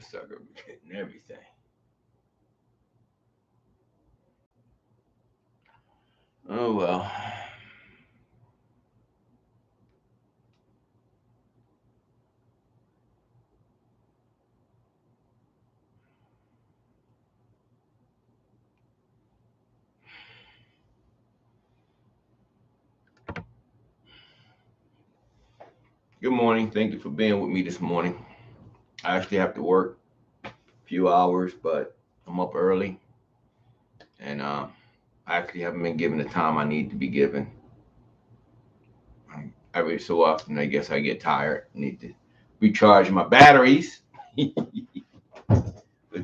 sucker be getting everything. Oh well. Good morning. Thank you for being with me this morning. I actually have to work a few hours, but I'm up early, and I actually haven't been given the time I need to be given. Every so often, I guess I get tired. Need to recharge my batteries. With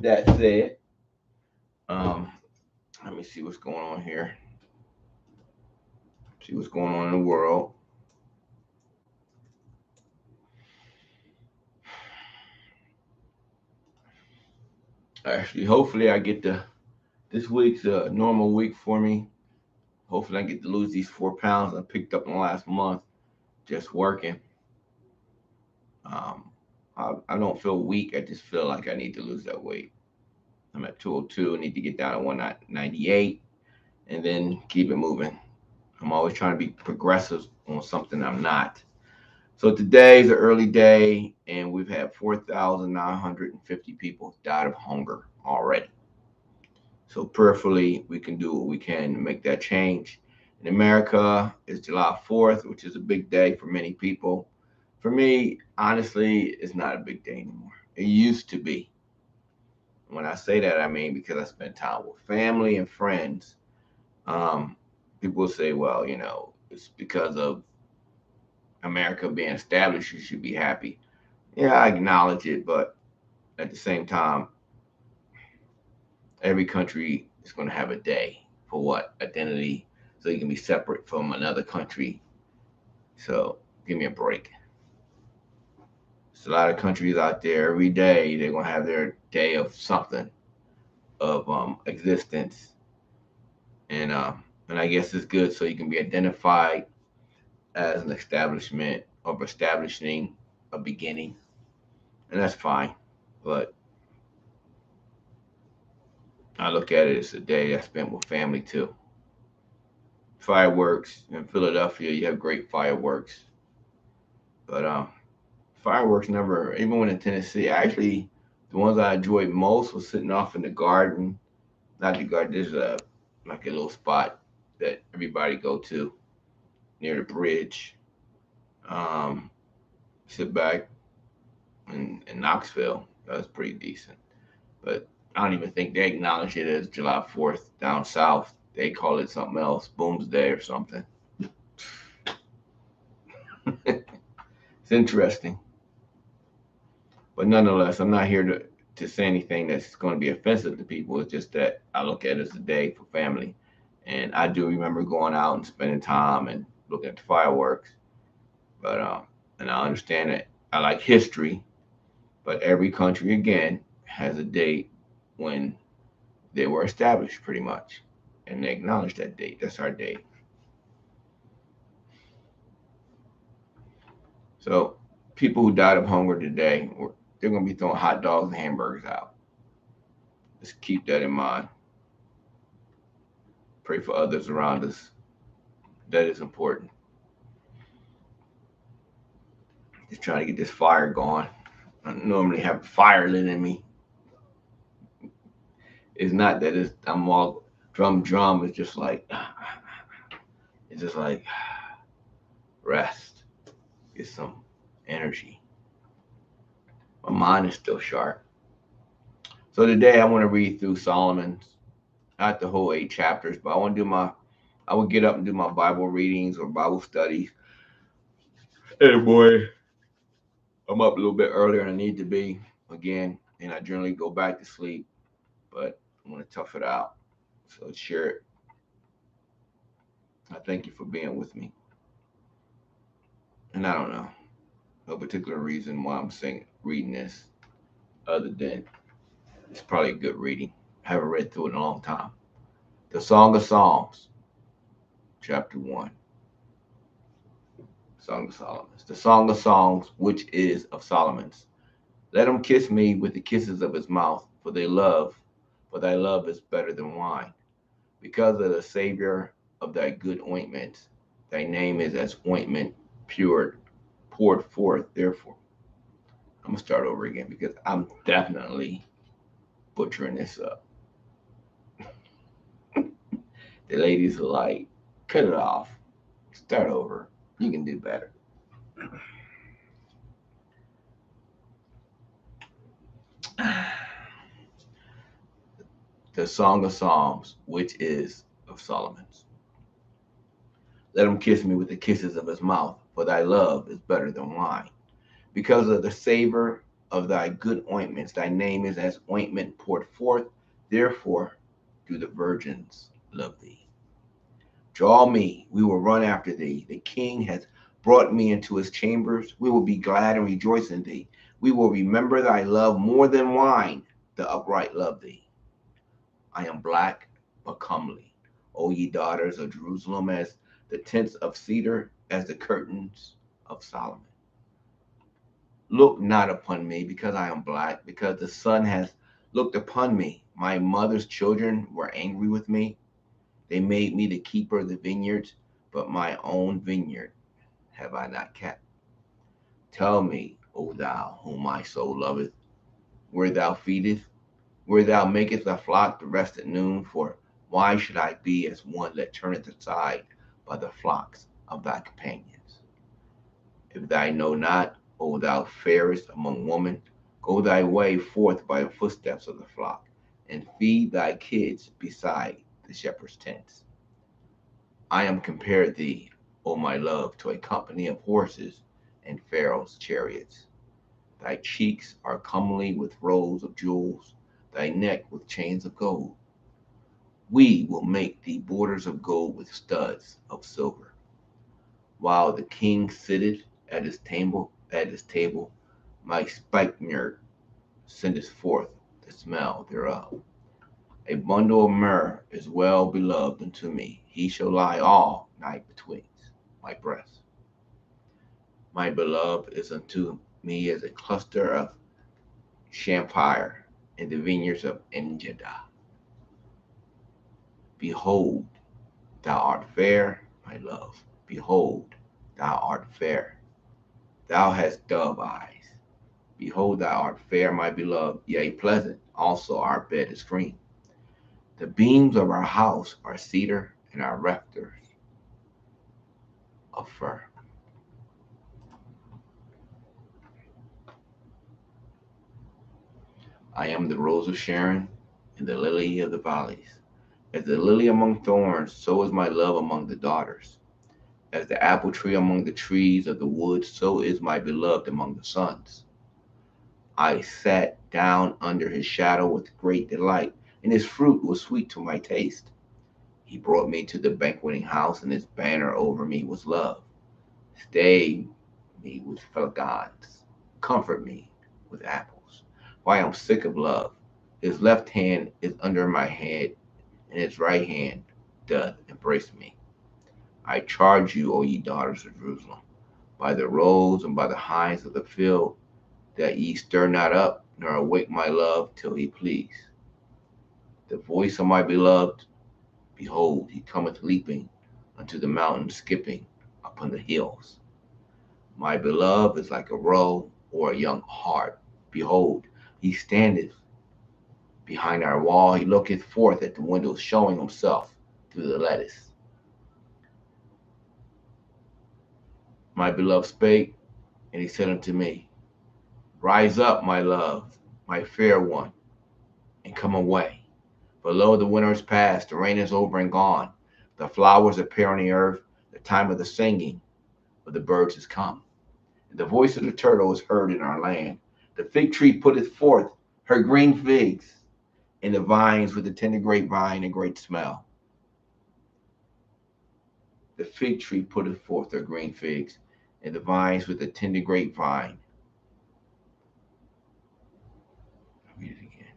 that said, um, let me see what's going on here. See what's going on in the world. Actually, hopefully, I get to this week's a normal week for me. Hopefully, I get to lose these 4 pounds I picked up in the last month just working. Um, I don't feel weak. I just feel like I need to lose that weight. I'm at 202. I need to get down to 198 and then keep it moving. I'm always trying to be progressive on something I'm not. So today's an early day, and we've had 4,950 people died of hunger already. So prayerfully, we can do what we can to make that change. In America, it's July 4th, which is a big day for many people. For me, honestly, it's not a big day anymore. It used to be. When I say that, I mean because I spend time with family and friends. Um, People say, well, it's because of America being established, you should be happy. Yeah, I acknowledge it, but at the same time, every country is going to have a day for what? Identity. So you can be separate from another country. So give me a break. There's a lot of countries out there every day, they're going to have their day of something, of existence. And I guess it's good so you can be identified as an establishment of establishing a beginning. And that's fine. But I look at it as a day I spent with family too. Fireworks in Philadelphia, you have great fireworks, but fireworks never. Even when in Tennessee, actually, the ones I enjoyed most was sitting off in the garden. Not the garden. There's a like a little spot that everybody go to near the bridge. Um, Sit back in Knoxville. That was pretty decent, but I don't even think they acknowledge it as July 4th down south. They call it something else, Boomsday or something. It's interesting. But nonetheless, I'm not here to say anything that's going to be offensive to people. It's just that I look at it as a day for family. And I do remember going out and spending time and looking at the fireworks. But and I understand that I like history, but every country again has a date when they were established, pretty much, and they acknowledge that date. That's our date. So people who died of hunger today, they're going to be throwing hot dogs and hamburgers out. Just keep that in mind. Pray for others around us. That is important. Just trying to get this fire going. I normally have fire lit in me. It's not that I'm all drum. It's just like rest. Get some energy. My mind is still sharp. So today I want to read through Solomon's, not the whole 8 chapters, but I would get up and do my Bible readings or Bible studies. Hey boy, I'm up a little bit earlier than I need to be again, and I generally go back to sleep, but I'm gonna tough it out. So share it. I thank you for being with me. And I don't know no particular reason why I'm saying reading this, other than it's probably a good reading. I haven't read through it in a long time. The Song of Songs, chapter 1. Song of Solomon. The Song of Songs, which is of Solomon's. Let him kiss me with the kisses of his mouth, for thy love is better than wine. Because of the Savior of thy good ointments, thy name is as ointment pure, poured forth. Therefore, I'm gonna start over again because I'm definitely butchering this up. The ladies are like, cut it off, start over. You can do better. The Song of Psalms, which is of Solomon's. Let him kiss me with the kisses of his mouth, for thy love is better than wine. Because of the savor of thy good ointments, thy name is as ointment poured forth. Therefore, do the virgins love thee. Draw me, we will run after thee. The king has brought me into his chambers. We will be glad and rejoice in thee. We will remember thy love more than wine. The upright love thee. I am black but comely. O ye daughters of Jerusalem, as the tents of cedar, as the curtains of Solomon. Look not upon me because I am black, because the sun has looked upon me. My mother's children were angry with me. They made me the keeper of the vineyards, but my own vineyard have I not kept. Tell me, O thou whom my soul loveth, where thou feedest, where thou makest thy flock to rest at noon, for why should I be as one that turneth aside by the flocks of thy companions? If thou know not, O thou fairest among women, go thy way forth by the footsteps of the flock, and feed thy kids beside the shepherd's tents. I am compared thee, O my love, to a company of horses and Pharaoh's chariots. Thy cheeks are comely with rows of jewels, thy neck with chains of gold. We will make thee borders of gold with studs of silver. While the king sitteth at his table, my spikenard sendeth forth the smell thereof. A bundle of myrrh is well beloved unto me. He shall lie all night betwixt my breasts. My beloved is unto me as a cluster of champire in the vineyards of Enjada. Behold, thou art fair, my love. Behold, thou art fair. Thou hast dove eyes. Behold, thou art fair, my beloved, yea, pleasant. Also our bed is green. The beams of our house are cedar, and our rafters of fir. I am the rose of Sharon and the lily of the valleys. As the lily among thorns, so is my love among the daughters. As the apple tree among the trees of the woods, so is my beloved among the sons. I sat down under his shadow with great delight, and his fruit was sweet to my taste. He brought me to the banqueting house, and his banner over me was love. Stay me with flagons, comfort me with apples. For I am sick of love. His left hand is under my head, and his right hand doth embrace me. I charge you, O ye daughters of Jerusalem, by the roes and by the hinds of the field, that ye stir not up, nor awake my love till he please. The voice of my beloved, behold, he cometh leaping unto the mountain, skipping upon the hills. My beloved is like a roe or a young hart. Behold, he standeth behind our wall. He looketh forth at the window, showing himself through the lattice. My beloved spake, and he said unto me, rise up, my love, my fair one, and come away. For lo, the winter is past, the rain is over and gone. The flowers appear on the earth, the time of the singing of the birds is come. And the voice of the turtle is heard in our land. The fig tree putteth forth her green figs, and the vines with the tender grapevine and great smell. The fig tree putteth forth her green figs, and the vines with the tender grapevine. Read it again.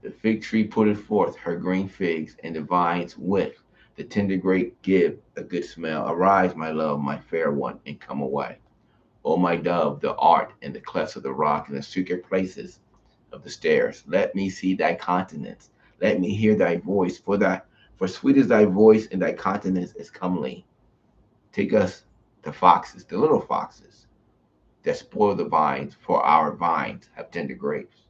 The fig tree putteth forth her green figs, and the vines with the tender grape give a good smell. Arise, my love, my fair one, and come away. O my dove, the art in the clefts of the rock and the secret places of the stairs. Let me see thy countenance. Let me hear thy voice, for sweet is thy voice, and thy countenance is comely. Take us the foxes, the little foxes, that spoil the vines, for our vines have tender grapes.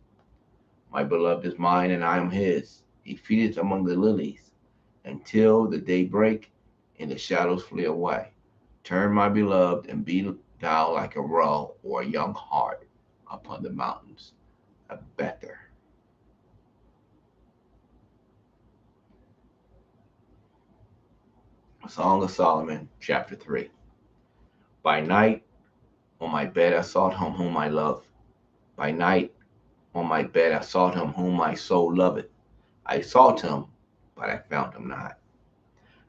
My beloved is mine, and I am his. He feedeth among the lilies, until the day break, and the shadows flee away. Turn, my beloved, and be thou like a roe or a young hart upon the mountains of Bether. Song of Solomon, chapter 3. By night on my bed I sought him whom I love. By night on my bed I sought him whom my soul loveth. I sought him, but I found him not.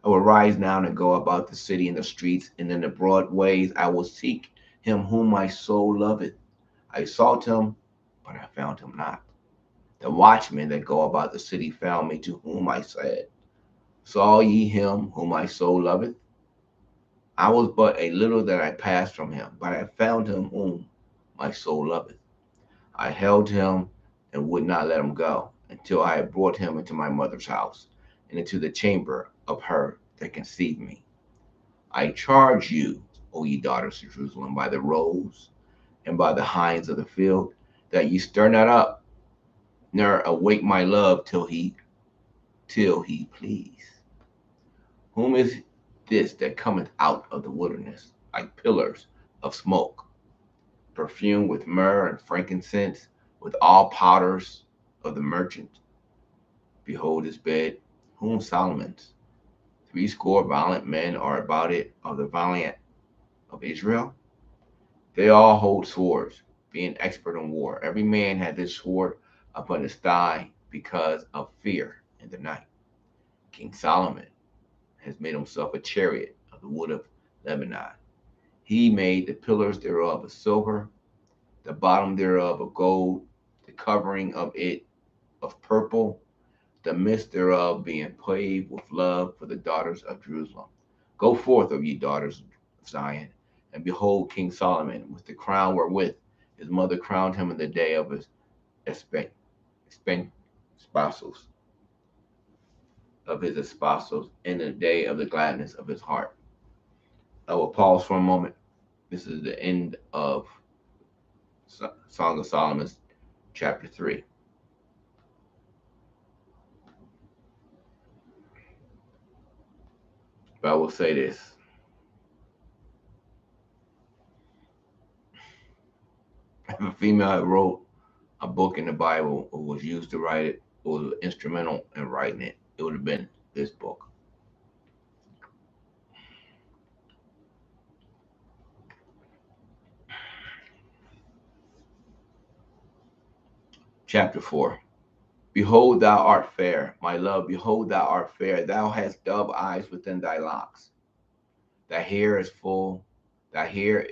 I will rise now and go about the city and the streets, and in the broad ways I will seek him whom my soul loveth. I sought him, but I found him not. The watchmen that go about the city found me, to whom I said, Saw ye him whom my soul loveth? I was but a little that I passed from him, but I found him whom my soul loveth. I held him and would not let him go, until I had brought him into my mother's house, and into the chamber of her that conceived me. I charge you, O ye daughters of Jerusalem, by the roes and by the hinds of the field, that ye stir not up, nor awake my love till he please. Whom is this that cometh out of the wilderness, like pillars of smoke, perfumed with myrrh and frankincense, with all powders of the merchant? Behold his bed, whom Solomon's. Threescore violent men are about it of the valiant of Israel. They all hold swords, being expert in war. Every man had his sword upon his thigh because of fear in the night. King Solomon has made himself a chariot of the wood of Lebanon. He made the pillars thereof of silver, the bottom thereof of gold, the covering of it of purple, the midst thereof being paved with love for the daughters of Jerusalem. Go forth, O ye daughters of Zion, and behold King Solomon with the crown wherewith his mother crowned him in the day of his espousals, in the day of the gladness of his heart. I will pause for a moment. This is the end of Song of Solomon, chapter 3. But I will say this. If a female had wrote a book in the Bible or was used to write it or was instrumental in writing it, it would have been this book. Chapter 4. Behold, thou art fair, my love. Behold, thou art fair. Thou hast dove eyes within thy locks. Thy hair is full. Thy hair,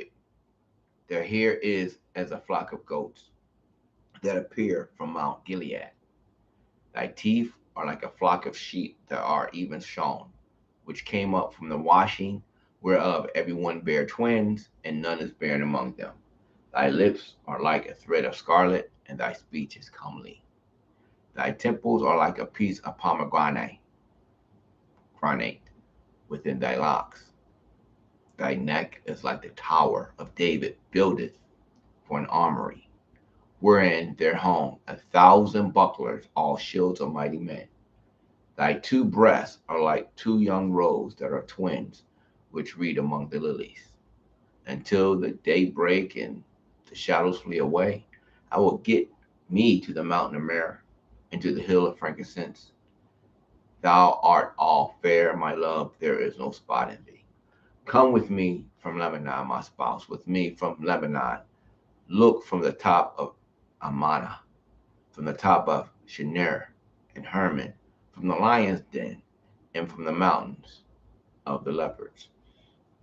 their hair is as a flock of goats that appear from Mount Gilead. Thy teeth are like a flock of sheep that are even shorn, which came up from the washing, whereof every one bare twins, and none is barren among them. Thy lips are like a thread of scarlet, and thy speech is comely. Thy temples are like a piece of granate within thy locks. Thy neck is like the tower of David buildeth for an armory, wherein there hung 1,000 bucklers, all shields of mighty men. Thy two breasts are like two young roes that are twins, which read among the lilies. Until the day break and the shadows flee away, I will get me to the mountain of myrrh, and to the hill of frankincense. Thou art all fair, my love, there is no spot in thee. Come with me from Lebanon, my spouse, with me from Lebanon. Look from the top of Amana, from the top of Shinir and Hermon, from the lion's den, and from the mountains of the leopards.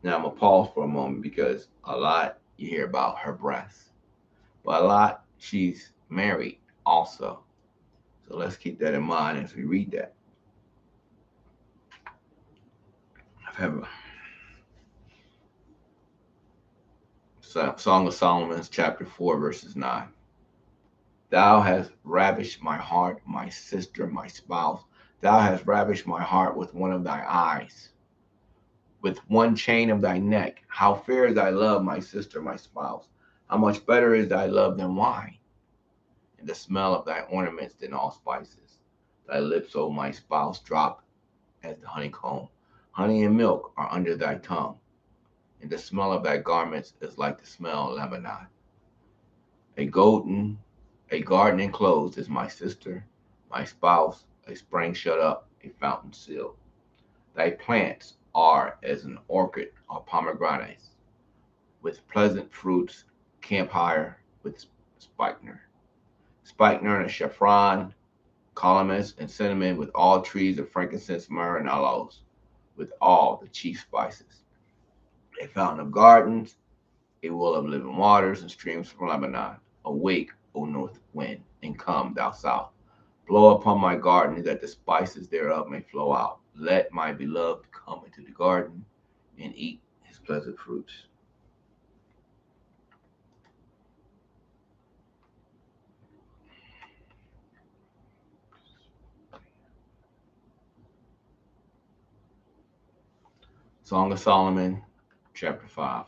Now I'm gonna pause for a moment because a lot you hear about her breasts, but a lot she's married also. So let's keep that in mind as we read that. Song of Solomon, chapter 4, verses 9. Thou hast ravished my heart, my sister, my spouse. Thou hast ravished my heart with one of thy eyes, with one chain of thy neck. How fair is thy love, my sister, my spouse. How much better is thy love than wine, and the smell of thy ornaments than all spices. Thy lips, O my spouse, drop as the honeycomb. Honey and milk are under thy tongue, and the smell of thy garments is like the smell of Lebanon. A golden, a garden enclosed is my sister, my spouse, a spring shut up, a fountain sealed. Thy plants are as an orchard or pomegranates, with pleasant fruits, camphire with spikenard and saffron, calamus and cinnamon, with all trees of frankincense, myrrh, and aloes, with all the chief spices. A fountain of gardens, a well of living waters, and streams from Lebanon. Awake, O north wind, and come, thou south. Blow upon my garden, that the spices thereof may flow out. Let my beloved come into the garden and eat his pleasant fruits. Song of Solomon, chapter 5.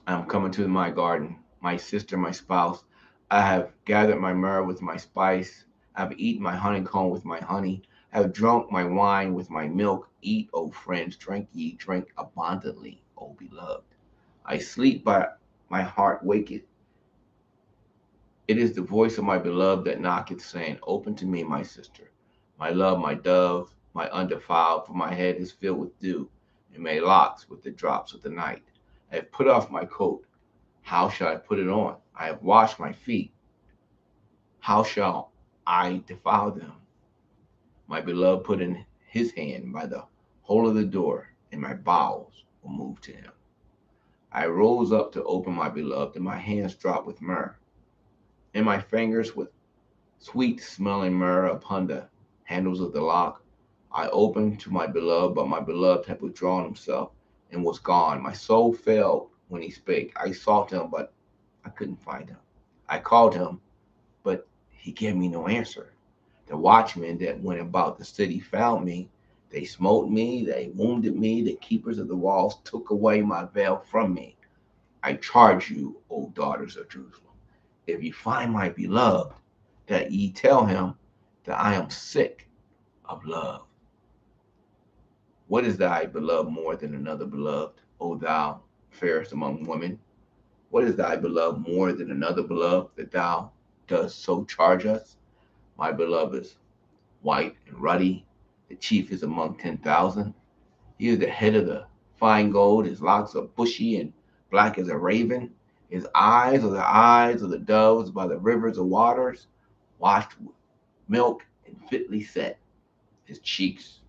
I am coming to my garden, my sister, my spouse. I have gathered my myrrh with my spice. I have eaten my honeycomb with my honey. I have drunk my wine with my milk. Eat, O friends, drink ye, drink abundantly, O beloved. I sleep, but my heart waketh. It is the voice of my beloved that knocketh, saying, Open to me, my sister. My love, my dove, my undefiled, for my head is filled with dew, and my locks with the drops of the night. I have put off my coat. How shall I put it on? I have washed my feet. How shall I defile them? My beloved put in his hand by the hole of the door, and my bowels were moved to him. I rose up to open my beloved, and my hands dropped with myrrh, and my fingers with sweet smelling myrrh upon the handles of the lock. I opened to my beloved, but my beloved had withdrawn himself and was gone. My soul failed when he spake. I sought him, but I couldn't find him. I called him, but he gave me no answer. The watchmen that went about the city found me. They smote me, they wounded me. The keepers of the walls took away my veil from me. I charge you, O daughters of Jerusalem, if you find my beloved, that ye tell him that I am sick of love. What is thy beloved more than another beloved, O thou fairest among women? What is thy beloved more than another beloved, that thou dost so charge us? My beloved is white and ruddy. The chief is among 10,000. He is the head of the fine gold. His locks are bushy and black as a raven. His eyes are the eyes of the doves by the rivers of waters, washed with milk and fitly set. His cheeks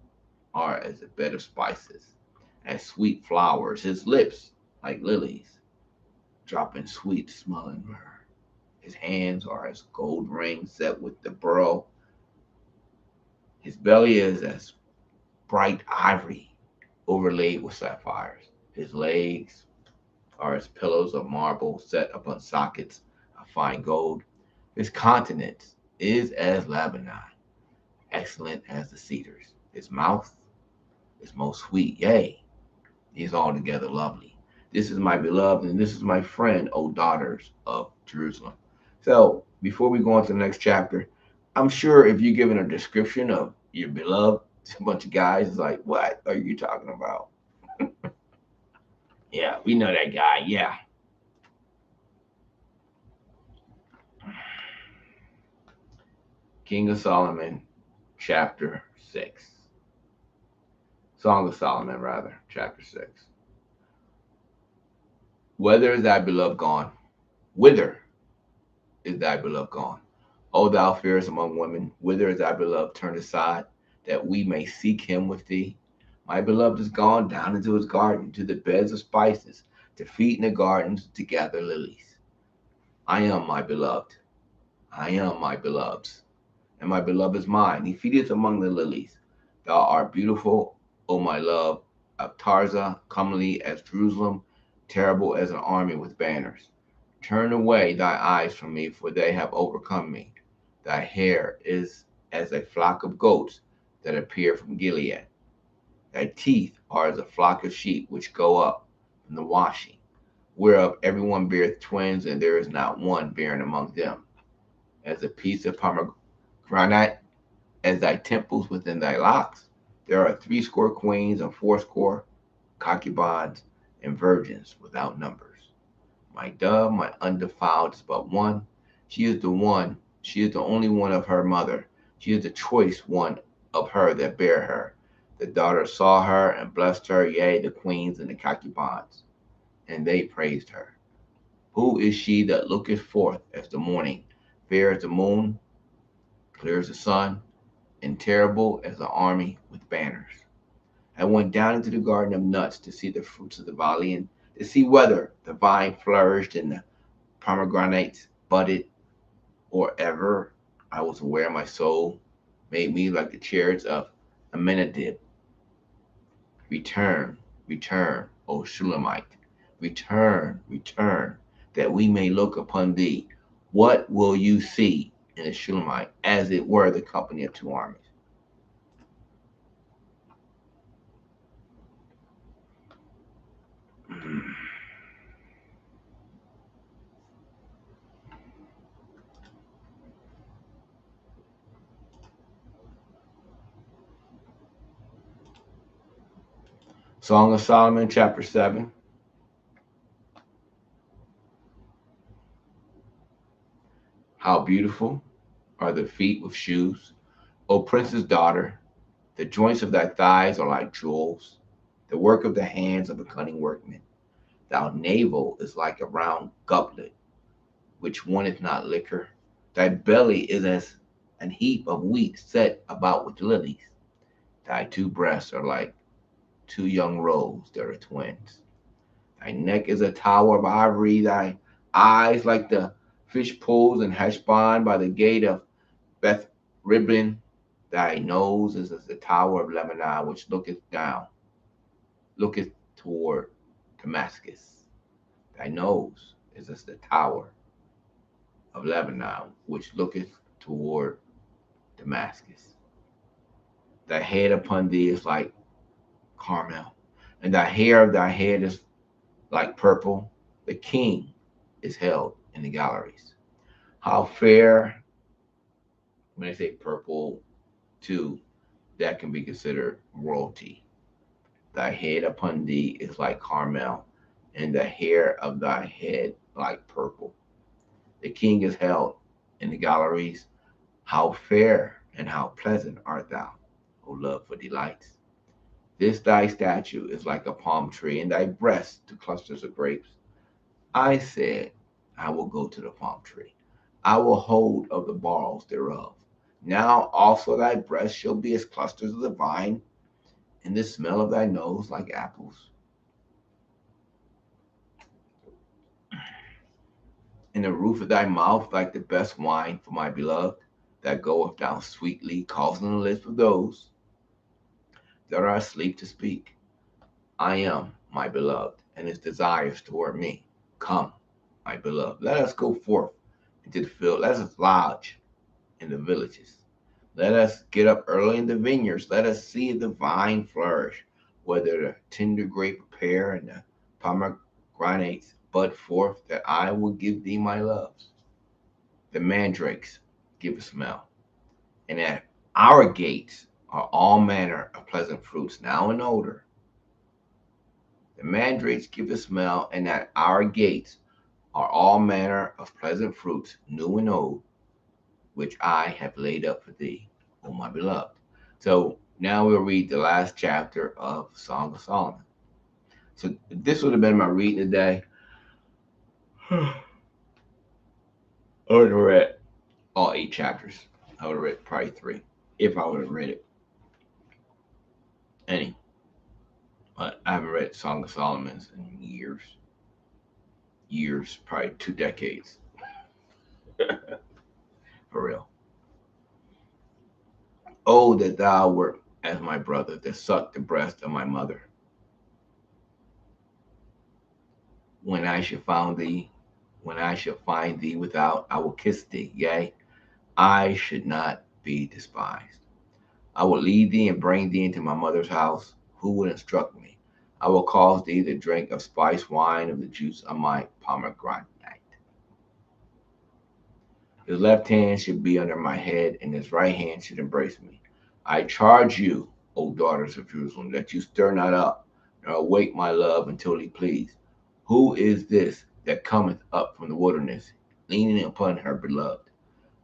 are as a bed of spices, as sweet flowers. His lips like lilies, dropping sweet smelling myrrh. His hands are as gold rings set with the beryl. His belly is as bright ivory overlaid with sapphires. His legs are as pillows of marble set upon sockets of fine gold. His countenance is as Lebanon, excellent as the cedars. His mouth is most sweet, yea, he is altogether lovely. This is my beloved, and this is my friend, O daughters of Jerusalem. So, before we go on to the next chapter, I'm sure if you're given a description of your beloved, a bunch of guys is like, what are you talking about? Yeah, we know that guy. Yeah. King of Solomon, chapter 6. Song of Solomon, rather, chapter 6. Whither is thy beloved gone? Whither is thy beloved gone? O thou fairest among women, whither is thy beloved turned aside, that we may seek him with thee? My beloved is gone down into his garden, to the beds of spices, to feed in the gardens, to gather lilies. I am my beloved. I am my beloved's, and my beloved is mine. He feedeth among the lilies. Thou art beautiful, O my love. of Tarza, comely as Jerusalem, terrible as an army with banners. Turn away thy eyes from me, for they have overcome me. Thy hair is as a flock of goats that appear from Gilead. Thy teeth are as a flock of sheep which go up from the washing, whereof every one beareth twins, and there is not one barren among them. As a piece of pomegranate, as thy temples within thy locks, there are threescore queens and fourscore concubines and virgins without numbers. My dove, my undefiled, is but one. She is the one, she is the only one of her mother. She is the choice one of her that bare her. The daughters saw her and blessed her, yea, the queens and the concubines, and they praised her. Who is she that looketh forth as the morning, fair as the moon, clear as the sun, and terrible as an army with banners? I went down into the garden of nuts to see the fruits of the valley and to see whether the vine flourished and the pomegranates budded, or ever I was aware my soul made me like the chariots of Amenadib. Return, return, O Shulamite. Return, return, that we may look upon thee. What will you see in the Shulamite, as it were the company of two armies? Song of Solomon, chapter 7. How beautiful are the feet with shoes, O prince's daughter. The joints of thy thighs are like jewels, the work of the hands of a cunning workman. Thy navel is like a round goblet, which wanteth not liquor. Thy belly is as an heap of wheat set about with lilies. Thy two breasts are like two young roes that are twins. Thy neck is a tower of ivory, thy eyes like the fish pools in Heshbon by the gate of Beth Ribbon. Thy nose is as the tower of Lebanon, which looketh toward Damascus. Thy nose is as the tower of Lebanon, which looketh toward Damascus. Thy head upon thee is like Carmel, and thy hair of thy head is like purple. The king is held in the galleries. How fair, when I say purple, too, that can be considered royalty. Thy head upon thee is like Carmel, and the hair of thy head like purple. The king is held in the galleries. How fair and how pleasant art thou, O love for delights. This thy statue is like a palm tree, and thy breasts to clusters of grapes. I said, I will go to the palm tree. I will hold of the boughs thereof. Now also thy breasts shall be as clusters of the vine, and the smell of thy nose like apples. And the roof of thy mouth like the best wine for my beloved, that goeth down sweetly, causing the lips of those that are asleep to speak. I am my beloved, and his desires toward me. Come, my beloved, let us go forth into the field. Let us lodge in the villages. Let us get up early in the vineyards. Let us see the vine flourish, whether the tender grape prepare and the pomegranates bud forth, that I will give thee my loves. The mandrakes give a smell, and at our gates are all manner of pleasant fruits, now in odor. The mandrakes give a smell, and at our gates are all manner of pleasant fruits, new and old, which I have laid up for thee, O my beloved. So now we'll read the last chapter of Song of Solomon. So this would have been my reading today. I would have read all 8 chapters. I would have read probably 3 if I would have read it. Any. But I haven't read Song of Solomon's in years. Years, probably 2 decades. For real. Oh, that thou wert as my brother, that sucked the breast of my mother. When I shall find thee, when I shall find thee without, I will kiss thee. Yea, I should not be despised. I will lead thee and bring thee into my mother's house. Who will instruct me? I will cause thee to drink of spiced wine of the juice of my pomegranate. His left hand should be under my head, and his right hand should embrace me. I charge you, O daughters of Jerusalem, that you stir not up, nor awake my love until he please. Who is this that cometh up from the wilderness, leaning upon her beloved?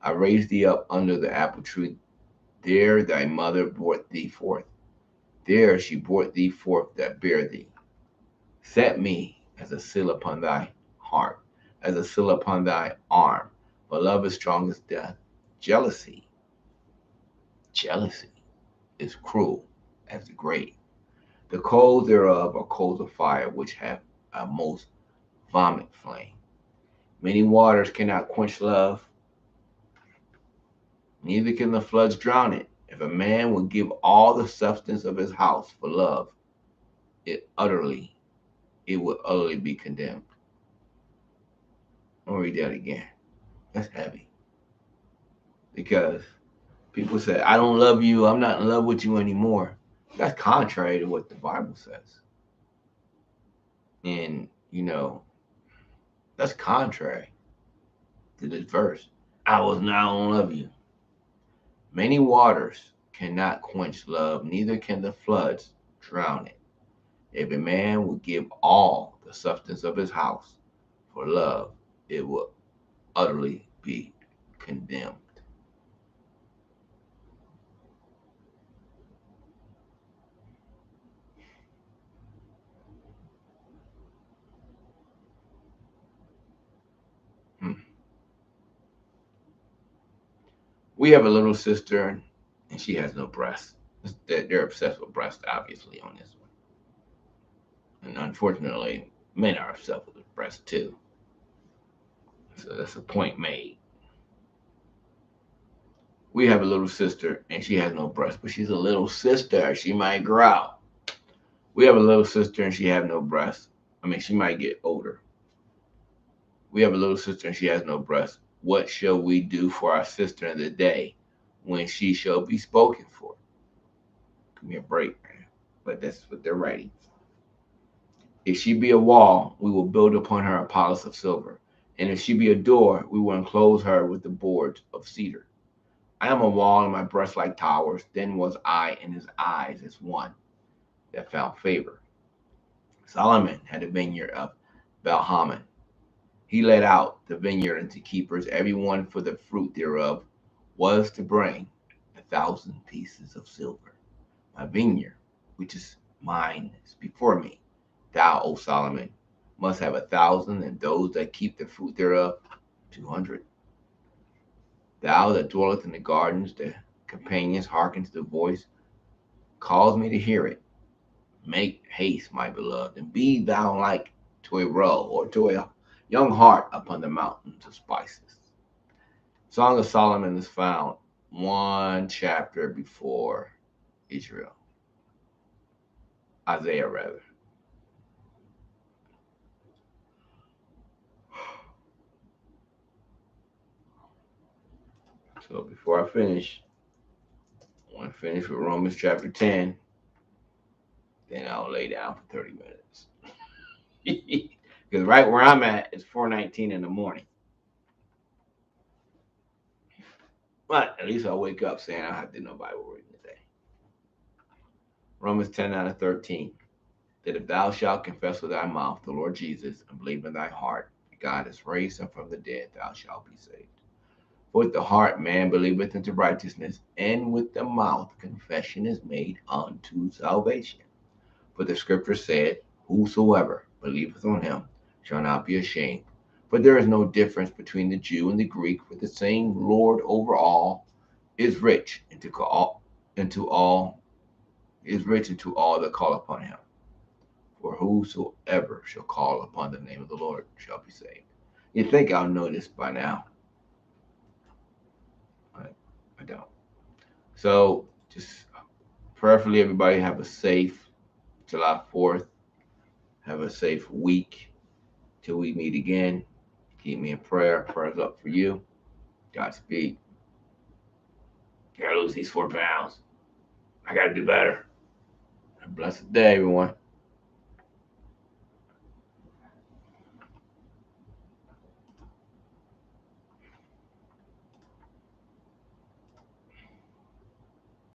I raised thee up under the apple tree. There thy mother brought thee forth. There she brought thee forth that bare thee. Set me as a seal upon thy heart, as a seal upon thy arm. For love is strong as death. Jealousy, jealousy is cruel as the grave. The coals thereof are coals of fire, which have a most vomit flame. Many waters cannot quench love, neither can the floods drown it. If a man would give all the substance of his house for love, it would utterly be condemned. I'll read that again. That's heavy. Because people say, I don't love you, I'm not in love with you anymore. That's contrary to what the Bible says. And, that's contrary to this verse. I was not in love you. Many waters cannot quench love, neither can the floods drown it. If a man would give all the substance of his house for love, it will utterly be condemned. Hmm. We have a little sister, and she has no breasts. They're obsessed with breasts, obviously, on this one. And unfortunately, men are obsessed with breasts too. So that's a point made. We have a little sister, and she has no breasts, but she's a little sister. She might grow. We have a little sister, and she has no breasts. I mean, she might get older. We have a little sister, and she has no breasts. What shall we do for our sister in the day when she shall be spoken for? Give me a break, man. But that's what they're writing. If she be a wall, we will build upon her a palace of silver. And if she be a door, we will enclose her with the boards of cedar. I am a wall, and my breasts like towers. Then was I in his eyes as one that found favor. Solomon had a vineyard of Balhaman. He let out the vineyard unto keepers, every one for the fruit thereof was to bring 1,000 pieces of silver. My vineyard, which is mine, is before me. Thou, O Solomon, must have 1,000, and those that keep the fruit thereof 200. Thou that dwellest in the gardens, the companions hearken to the voice, cause me to hear it. Make haste, my beloved, and be thou like to a roe or to a young hart upon the mountains of spices. Song of Solomon is found one chapter before Israel, Isaiah rather. So before I finish, I want to finish with Romans chapter 10, then I'll lay down for 30 minutes. Because right where I'm at is 4:19 in the morning. But at least I'll wake up saying I have to do no Bible reading today. Romans 10:9-13. That if thou shalt confess with thy mouth the Lord Jesus and believe in thy heart that God has raised him from the dead, thou shalt be saved. For with the heart man believeth unto righteousness, and with the mouth confession is made unto salvation. For the scripture said, whosoever believeth on him shall not be ashamed. For there is no difference between the Jew and the Greek, for the same Lord over all is rich into all is rich into all that call upon him. For whosoever shall call upon the name of the Lord shall be saved. You think I'll know this by now, but I don't. So just prayerfully, everybody have a safe July 4th. Have a safe week. Till we meet again, keep me in prayer. Prayers up for you. Godspeed. Gotta lose these 4 pounds. I gotta do better. Have a blessed day, everyone.